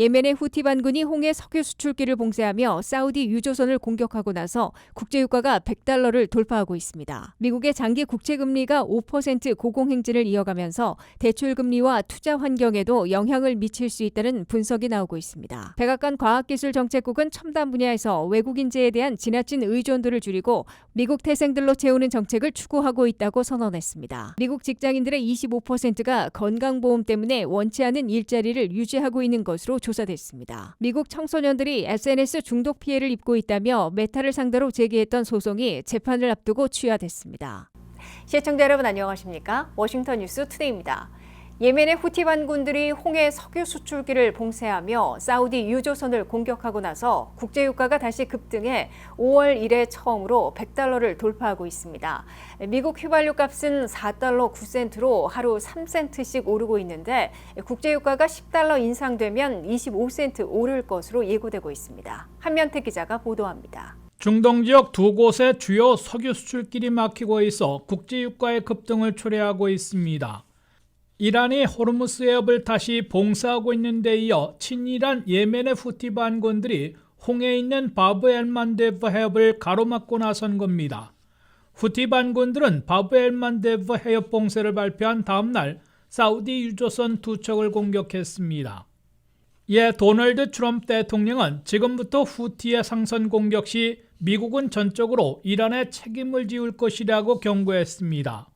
예멘의 후티 반군이 홍해 석유 수출기를 봉쇄하며 사우디 유조선을 공격하고 나서 국제유가가 100달러를 돌파하고 있습니다. 미국의 장기 국채금리가 5% 고공행진을 이어가면서 대출금리와 투자 환경에도 영향을 미칠 수 있다는 분석이 나오고 있습니다. 백악관 과학기술정책국은 첨단 분야에서 외국 인재에 대한 지나친 의존도를 줄이고 미국 태생들로 채우는 정책을 추구하고 있다고 선언했습니다. 미국 직장인들의 25%가 건강보험 때문에 원치 않은 일자리를 유지하고 있는 것으로 조사됐습니다. 미국 청소년들이 SNS 중독 피해를 입고 있다며 메타를 상대로 제기했던 소송이 재판을 앞두고 취하됐습니다. 시청자 여러분 안녕하십니까? 워싱턴 뉴스 투데이입니다. 예멘의 후티 반군들이 홍해 석유 수출기를 봉쇄하며 사우디 유조선을 공격하고 나서 국제유가가 다시 급등해 5월 이래 처음으로 100달러를 돌파하고 있습니다. 미국 휘발유 값은 4달러 9센트로 하루 3센트씩 오르고 있는데 국제유가가 10달러 인상되면 25센트 오를 것으로 예고되고 있습니다. 한면태 기자가 보도합니다. 중동 지역 두 곳의 주요 석유 수출길이 막히고 있어 국제유가의 급등을 초래하고 있습니다. 이란이 호르무스 해협을 다시 봉쇄하고 있는 데 이어 친이란 예멘의 후티 반군들이 홍해에 있는 바브 엘-만데브 해협을 가로막고 나선 겁니다. 후티 반군들은 바브 엘-만데브 해협 봉쇄를 발표한 다음 날 사우디 유조선 두 척을 공격했습니다. 이에 도널드 트럼프 대통령은 지금부터 후티의 상선 공격 시 미국은 전적으로 이란에 책임을 지을 것이라고 경고했습니다.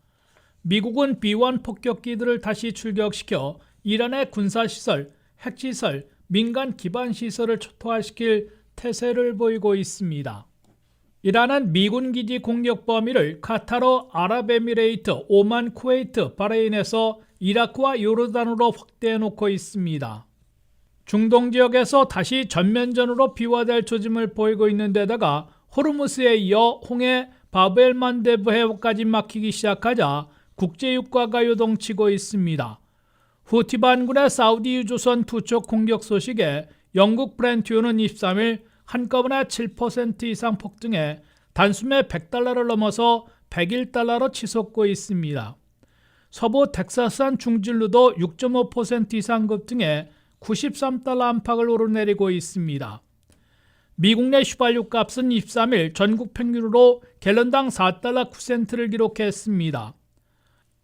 미국은 B-1 폭격기들을 다시 출격시켜 이란의 군사시설, 핵시설, 민간 기반시설을 초토화시킬 태세를 보이고 있습니다. 이란은 미군 기지 공격 범위를 카타르, 아랍에미레이트, 오만, 쿠웨이트, 바레인에서 이라크와 요르단으로 확대해놓고 있습니다. 중동 지역에서 다시 전면전으로 비화될 조짐을 보이고 있는 데다가 호르무스에 이어 홍해 바브 엘-만데브 해협까지 막히기 시작하자 국제유가가 요동치고 있습니다. 후티 반군의 사우디 유조선 투척 공격 소식에 영국 브렌트유는 23일 한꺼번에 7% 이상 폭등해 단숨에 100달러를 넘어서 101달러로 치솟고 있습니다. 서부 텍사스산 중진루도 6.5% 이상 급등해 93달러 안팎을 오르내리고 있습니다. 미국 내 휘발유 값은 23일 전국 평균으로 갤런당 4달러 9센트를 기록했습니다.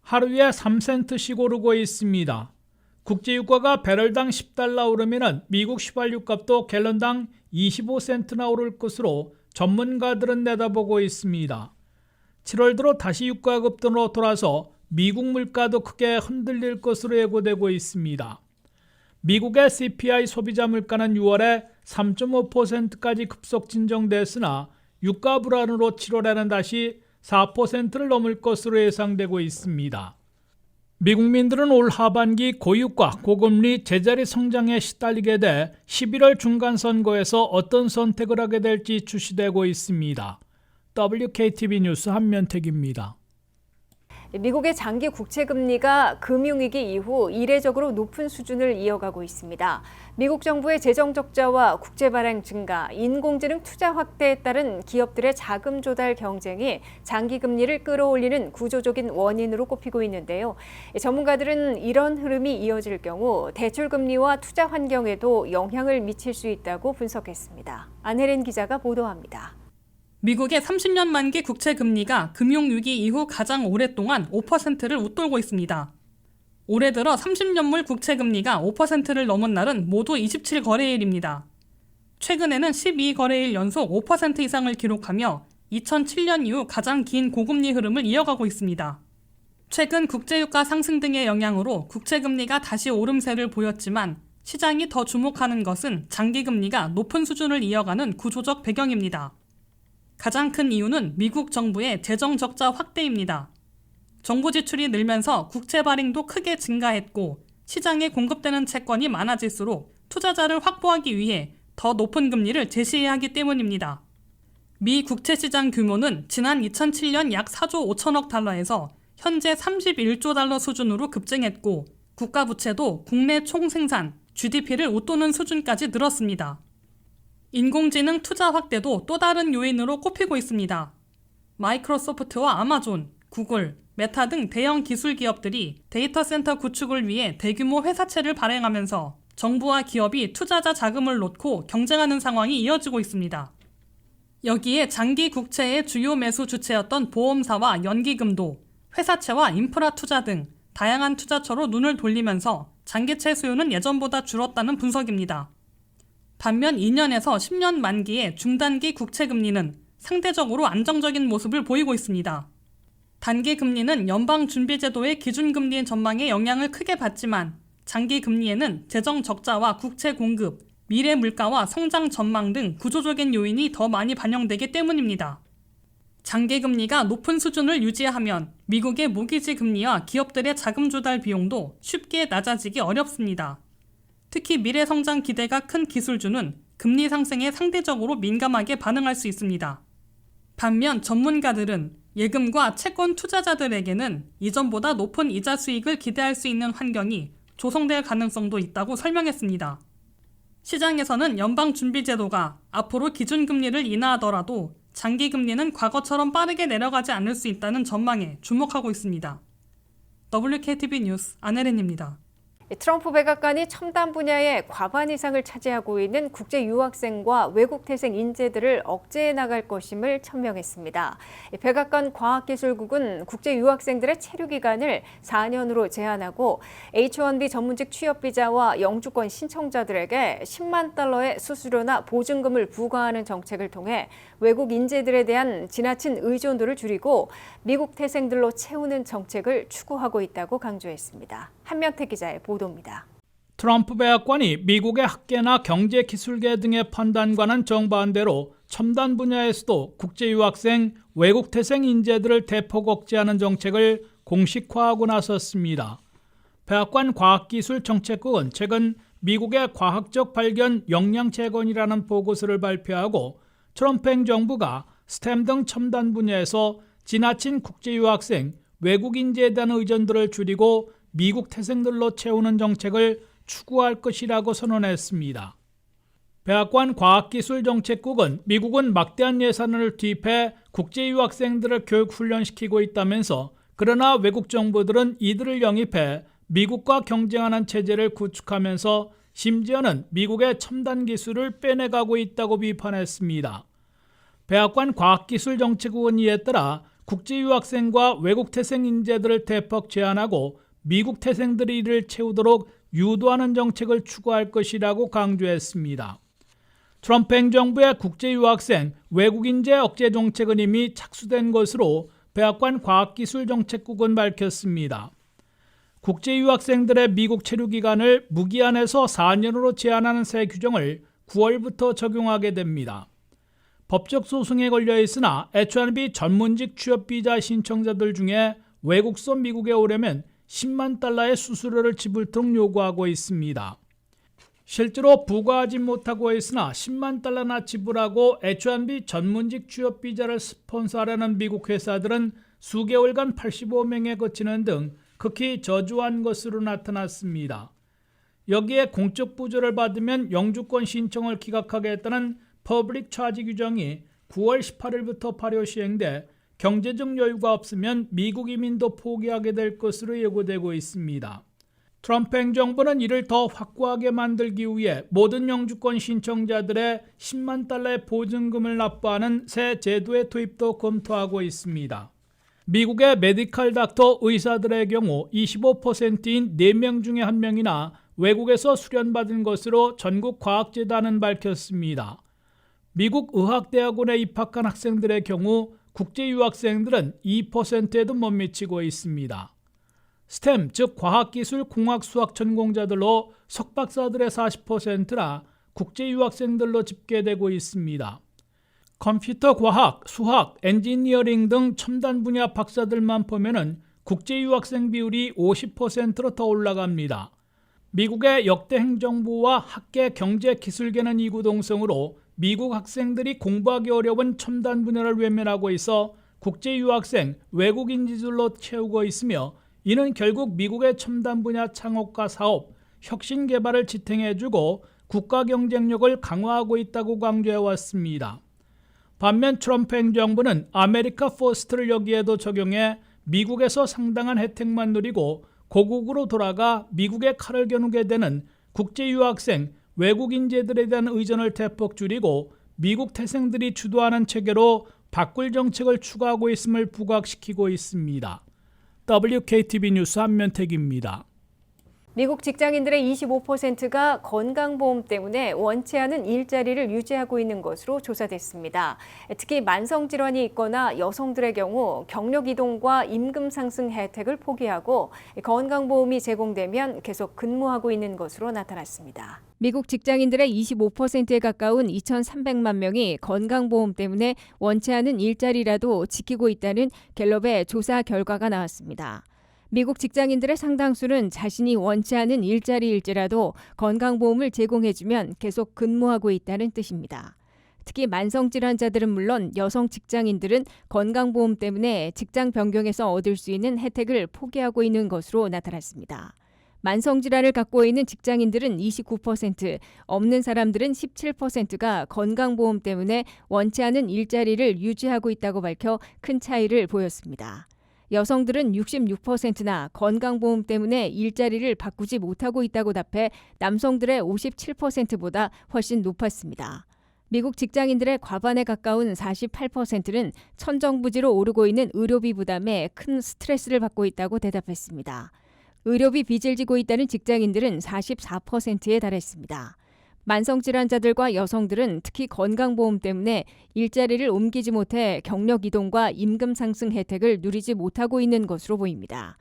하루에 3센트씩 오르고 있습니다. 국제유가가 배럴당 10달러 오르면 미국 휘발유 값도 갤런당 25센트나 오를 것으로 전문가들은 내다보고 있습니다. 7월 들어 다시 유가 급등으로 돌아서 미국 물가도 크게 흔들릴 것으로 예고되고 있습니다. 미국의 CPI 소비자 물가는 6월에 3.5%까지 급속 진정됐으나 유가 불안으로 7월에는 다시 4%를 넘을 것으로 예상되고 있습니다. 미국민들은 올 하반기 고유가, 고금리, 제자리 성장에 시달리게 돼 11월 중간선거에서 어떤 선택을 하게 될지 주시되고 있습니다. WKTV 뉴스 한면택입니다. 미국의 장기 국채금리가 금융위기 이후 이례적으로 높은 수준을 이어가고 있습니다. 미국 정부의 재정 적자와 국채 발행 증가, 인공지능 투자 확대에 따른 기업들의 자금 조달 경쟁이 장기 금리를 끌어올리는 구조적인 원인으로 꼽히고 있는데요. 전문가들은 이런 흐름이 이어질 경우 대출 금리와 투자 환경에도 영향을 미칠 수 있다고 분석했습니다. 안혜린 기자가 보도합니다. 미국의 30년 만기 국채 금리가 금융위기 이후 가장 오랫동안 5%를 웃돌고 있습니다. 올해 들어 30년물 국채 금리가 5%를 넘은 날은 모두 27거래일입니다. 최근에는 12거래일 연속 5% 이상을 기록하며 2007년 이후 가장 긴 고금리 흐름을 이어가고 있습니다. 최근 국제유가 상승 등의 영향으로 국채 금리가 다시 오름세를 보였지만 시장이 더 주목하는 것은 장기 금리가 높은 수준을 이어가는 구조적 배경입니다. 가장 큰 이유는 미국 정부의 재정 적자 확대입니다. 정부 지출이 늘면서 국채 발행도 크게 증가했고 시장에 공급되는 채권이 많아질수록 투자자를 확보하기 위해 더 높은 금리를 제시해야 하기 때문입니다. 미 국채 시장 규모는 지난 2007년 약 4조 5천억 달러에서 현재 31조 달러 수준으로 급증했고 국가 부채도 국내 총생산, GDP를 웃도는 수준까지 늘었습니다. 인공지능 투자 확대도 또 다른 요인으로 꼽히고 있습니다. 마이크로소프트와 아마존, 구글, 메타 등 대형 기술 기업들이 데이터 센터 구축을 위해 대규모 회사채를 발행하면서 정부와 기업이 투자자 자금을 놓고 경쟁하는 상황이 이어지고 있습니다. 여기에 장기 국채의 주요 매수 주체였던 보험사와 연기금도 회사채와 인프라 투자 등 다양한 투자처로 눈을 돌리면서 장기채 수요는 예전보다 줄었다는 분석입니다. 반면 2년에서 10년 만기의 중단기 국채 금리는 상대적으로 안정적인 모습을 보이고 있습니다. 단기 금리는 연방준비제도의 기준금리 전망에 영향을 크게 받지만 장기 금리에는 재정 적자와 국채 공급, 미래 물가와 성장 전망 등 구조적인 요인이 더 많이 반영되기 때문입니다. 장기 금리가 높은 수준을 유지하면 미국의 모기지 금리와 기업들의 자금 조달 비용도 쉽게 낮아지기 어렵습니다. 특히 미래 성장 기대가 큰 기술주는 금리 상승에 상대적으로 민감하게 반응할 수 있습니다. 반면 전문가들은 예금과 채권 투자자들에게는 이전보다 높은 이자 수익을 기대할 수 있는 환경이 조성될 가능성도 있다고 설명했습니다. 시장에서는 연방준비제도가 앞으로 기준금리를 인하하더라도 장기금리는 과거처럼 빠르게 내려가지 않을 수 있다는 전망에 주목하고 있습니다. WKTV 뉴스 안혜린입니다. 트럼프 백악관이 첨단 분야의 과반 이상을 차지하고 있는 국제 유학생과 외국 태생 인재들을 억제해 나갈 것임을 천명했습니다. 백악관 과학기술국은 국제 유학생들의 체류 기간을 4년으로 제한하고 H-1B 전문직 취업 비자와 영주권 신청자들에게 10만 달러의 수수료나 보증금을 부과하는 정책을 통해 외국 인재들에 대한 지나친 의존도를 줄이고 미국 태생들로 채우는 정책을 추구하고 있다고 강조했습니다. 한명태 기자의 보도입니다. 트럼프 백악관이 미국의 학계나 경제기술계 등의 판단과는 정반대로 첨단 분야에서도 국제유학생, 외국 태생 인재들을 대폭 억제하는 정책을 공식화하고 나섰습니다. 백악관 과학기술정책국은 최근 미국의 과학적 발견 역량 재건이라는 보고서를 발표하고 트럼프 행정부가 스템 등 첨단 분야에서 지나친 국제유학생, 외국 인재에 대한 의존도를 줄이고 미국 태생들로 채우는 정책을 추구할 것이라고 선언했습니다. 백악관 과학기술정책국은 미국은 막대한 예산을 투입해 국제유학생들을 교육훈련시키고 있다면서 그러나 외국 정부들은 이들을 영입해 미국과 경쟁하는 체제를 구축하면서 심지어는 미국의 첨단 기술을 빼내가고 있다고 비판했습니다. 백악관 과학기술정책국은 이에 따라 국제유학생과 외국 태생 인재들을 대폭 제한하고 미국 태생들이 이를 채우도록 유도하는 정책을 추구할 것이라고 강조했습니다. 트럼프 행정부의 국제유학생, 외국인재 억제 정책은 이미 착수된 것으로 백악관 과학기술정책국은 밝혔습니다. 국제유학생들의 미국 체류 기간을 무기한에서 4년으로 제한하는 새 규정을 9월부터 적용하게 됩니다. 법적 소송에 걸려 있으나 H-1B 전문직 취업 비자 신청자들 중에 외국서 미국에 오려면 10만 달러의 수수료를 지불토록 요구하고 있습니다. 실제로 부과하지 못하고 있으나 10만 달러나 지불하고 H-1B 전문직 취업 비자를 스폰서하려는 미국 회사들은 수개월간 85명에 그치는 등 극히 저조한 것으로 나타났습니다. 여기에 공적 부조를 받으면 영주권 신청을 기각하겠다는 퍼블릭 차지 규정이 9월 18일부터 발효 시행돼 경제적 여유가 없으면 미국 이민도 포기하게 될 것으로 예고되고 있습니다. 트럼프 행정부는 이를 더 확고하게 만들기 위해 모든 영주권 신청자들의 10만 달러의 보증금을 납부하는 새 제도의 도입도 검토하고 있습니다. 미국의 메디컬 닥터 의사들의 경우 25%인 4명 중에 1명이나 외국에서 수련받은 것으로 전국과학재단은 밝혔습니다. 미국 의학대학원에 입학한 학생들의 경우 국제유학생들은 2%에도 못 미치고 있습니다. 스템, 즉 과학기술, 공학, 수학 전공자들로 석박사들의 40%나 국제유학생들로 집계되고 있습니다. 컴퓨터 과학, 수학, 엔지니어링 등 첨단 분야 박사들만 보면은 국제유학생 비율이 50%로 더 올라갑니다. 미국의 역대 행정부와 학계, 경제, 기술계는 이구동성으로 미국 학생들이 공부하기 어려운 첨단 분야를 외면하고 있어 국제유학생, 외국 인재들로 채우고 있으며 이는 결국 미국의 첨단 분야 창업과 사업, 혁신 개발을 지탱해주고 국가 경쟁력을 강화하고 있다고 강조해왔습니다. 반면 트럼프 행정부는 아메리카 퍼스트를 여기에도 적용해 미국에서 상당한 혜택만 누리고 고국으로 돌아가 미국의 칼을 겨누게 되는 국제 유학생, 외국 인재들에 대한 의존을 대폭 줄이고 미국 태생들이 주도하는 체계로 바꿀 정책을 추구하고 있음을 부각시키고 있습니다. WKTV 뉴스 한면택입니다. 미국 직장인들의 25%가 건강보험 때문에 원치 않은 일자리를 유지하고 있는 것으로 조사됐습니다. 특히 만성질환이 있거나 여성들의 경우 경력 이동과 임금 상승 혜택을 포기하고 건강보험이 제공되면 계속 근무하고 있는 것으로 나타났습니다. 미국 직장인들의 25%에 가까운 2,300만 명이 건강보험 때문에 원치 않은 일자리라도 지키고 있다는 갤럽의 조사 결과가 나왔습니다. 미국 직장인들의 상당수는 자신이 원치 않은 일자리일지라도 건강보험을 제공해주면 계속 근무하고 있다는 뜻입니다. 특히 만성질환자들은 물론 여성 직장인들은 건강보험 때문에 직장 변경에서 얻을 수 있는 혜택을 포기하고 있는 것으로 나타났습니다. 만성질환을 갖고 있는 직장인들은 29%, 없는 사람들은 17%가 건강보험 때문에 원치 않은 일자리를 유지하고 있다고 밝혀 큰 차이를 보였습니다. 여성들은 66%나 건강보험 때문에 일자리를 바꾸지 못하고 있다고 답해 남성들의 57%보다 훨씬 높았습니다. 미국 직장인들의 과반에 가까운 48%는 천정부지로 오르고 있는 의료비 부담에 큰 스트레스를 받고 있다고 대답했습니다. 의료비 빚을 지고 있다는 직장인들은 44%에 달했습니다. 만성질환자들과 여성들은 특히 건강보험 때문에 일자리를 옮기지 못해 경력 이동과 임금 상승 혜택을 누리지 못하고 있는 것으로 보입니다.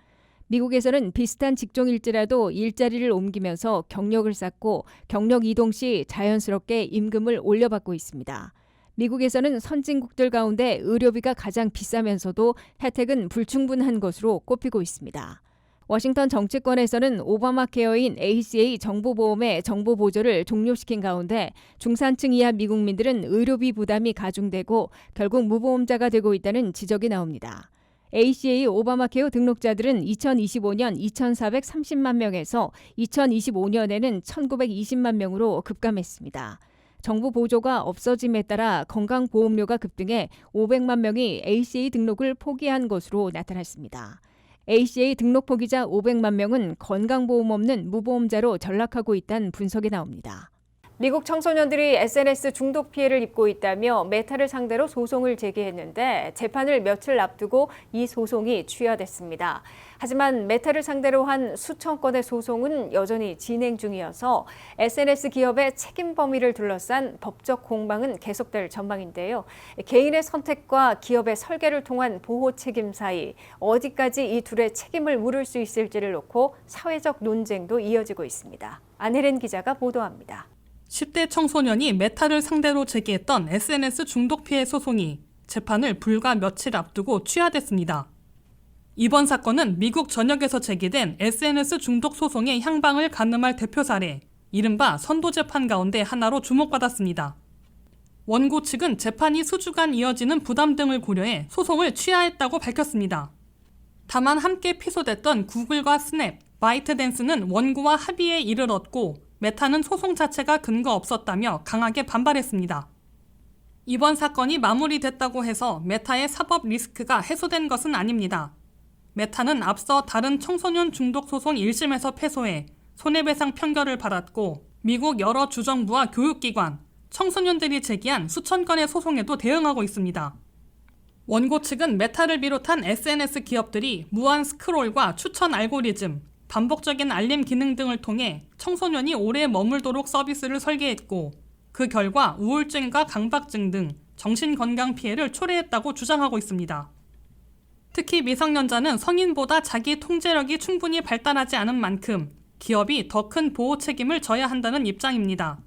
미국에서는 비슷한 직종일지라도 일자리를 옮기면서 경력을 쌓고 경력 이동 시 자연스럽게 임금을 올려받고 있습니다. 미국에서는 선진국들 가운데 의료비가 가장 비싸면서도 혜택은 불충분한 것으로 꼽히고 있습니다. 워싱턴 정치권에서는 오바마 케어인 ACA 정보보험의 정보 보조를 종료시킨 가운데 중산층 이하 미국민들은 의료비 부담이 가중되고 결국 무보험자가 되고 있다는 지적이 나옵니다. ACA 오바마 케어 등록자들은 2025년 2,430만 명에서 2025년에는 1,920만 명으로 급감했습니다. 정부 보조가 없어짐에 따라 건강보험료가 급등해 500만 명이 ACA 등록을 포기한 것으로 나타났습니다. ACA 등록 포기자 500만 명은 건강보험 없는 무보험자로 전락하고 있다는 분석이 나옵니다. 미국 청소년들이 SNS 중독 피해를 입고 있다며 메타를 상대로 소송을 제기했는데 재판을 며칠 앞두고 이 소송이 취하됐습니다. 하지만 메타를 상대로 한 수천 건의 소송은 여전히 진행 중이어서 SNS 기업의 책임 범위를 둘러싼 법적 공방은 계속될 전망인데요. 개인의 선택과 기업의 설계를 통한 보호 책임 사이 어디까지 이 둘의 책임을 물을 수 있을지를 놓고 사회적 논쟁도 이어지고 있습니다. 안혜린 기자가 보도합니다. 10대 청소년이 메타를 상대로 제기했던 SNS 중독 피해 소송이 재판을 불과 며칠 앞두고 취하됐습니다. 이번 사건은 미국 전역에서 제기된 SNS 중독 소송의 향방을 가늠할 대표 사례, 이른바 선도 재판 가운데 하나로 주목받았습니다. 원고 측은 재판이 수주간 이어지는 부담 등을 고려해 소송을 취하했다고 밝혔습니다. 다만 함께 피소됐던 구글과 스냅, 바이트댄스는 원고와 합의에 이르렀고 메타는 소송 자체가 근거 없었다며 강하게 반발했습니다. 이번 사건이 마무리됐다고 해서 메타의 사법 리스크가 해소된 것은 아닙니다. 메타는 앞서 다른 청소년 중독 소송 1심에서 패소해 손해배상 판결을 받았고 미국 여러 주정부와 교육기관, 청소년들이 제기한 수천 건의 소송에도 대응하고 있습니다. 원고 측은 메타를 비롯한 SNS 기업들이 무한 스크롤과 추천 알고리즘, 반복적인 알림 기능 등을 통해 청소년이 오래 머물도록 서비스를 설계했고 그 결과 우울증과 강박증 등 정신건강 피해를 초래했다고 주장하고 있습니다. 특히 미성년자는 성인보다 자기 통제력이 충분히 발달하지 않은 만큼 기업이 더 큰 보호 책임을 져야 한다는 입장입니다.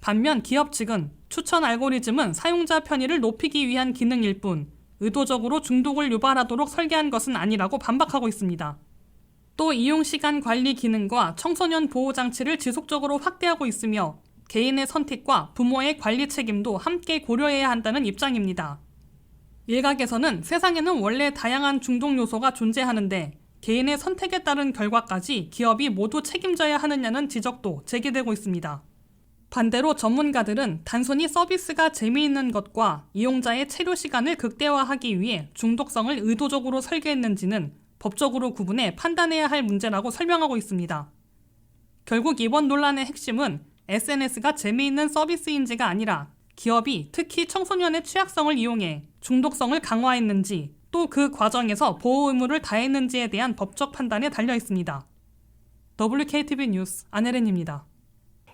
반면 기업 측은 추천 알고리즘은 사용자 편의를 높이기 위한 기능일 뿐 의도적으로 중독을 유발하도록 설계한 것은 아니라고 반박하고 있습니다. 또 이용시간 관리 기능과 청소년 보호 장치를 지속적으로 확대하고 있으며 개인의 선택과 부모의 관리 책임도 함께 고려해야 한다는 입장입니다. 일각에서는 세상에는 원래 다양한 중독 요소가 존재하는데 개인의 선택에 따른 결과까지 기업이 모두 책임져야 하느냐는 지적도 제기되고 있습니다. 반대로 전문가들은 단순히 서비스가 재미있는 것과 이용자의 체류 시간을 극대화하기 위해 중독성을 의도적으로 설계했는지는 법적으로 구분해 판단해야 할 문제라고 설명하고 있습니다. 결국 이번 논란의 핵심은 SNS가 재미있는 서비스인지가 아니라 기업이 특히 청소년의 취약성을 이용해 중독성을 강화했는지 또 그 과정에서 보호 의무를 다했는지에 대한 법적 판단에 달려 있습니다. WKTV 뉴스 안혜린입니다.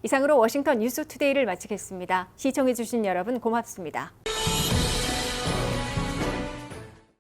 이상으로 워싱턴 뉴스투데이를 마치겠습니다. 시청해주신 여러분 고맙습니다.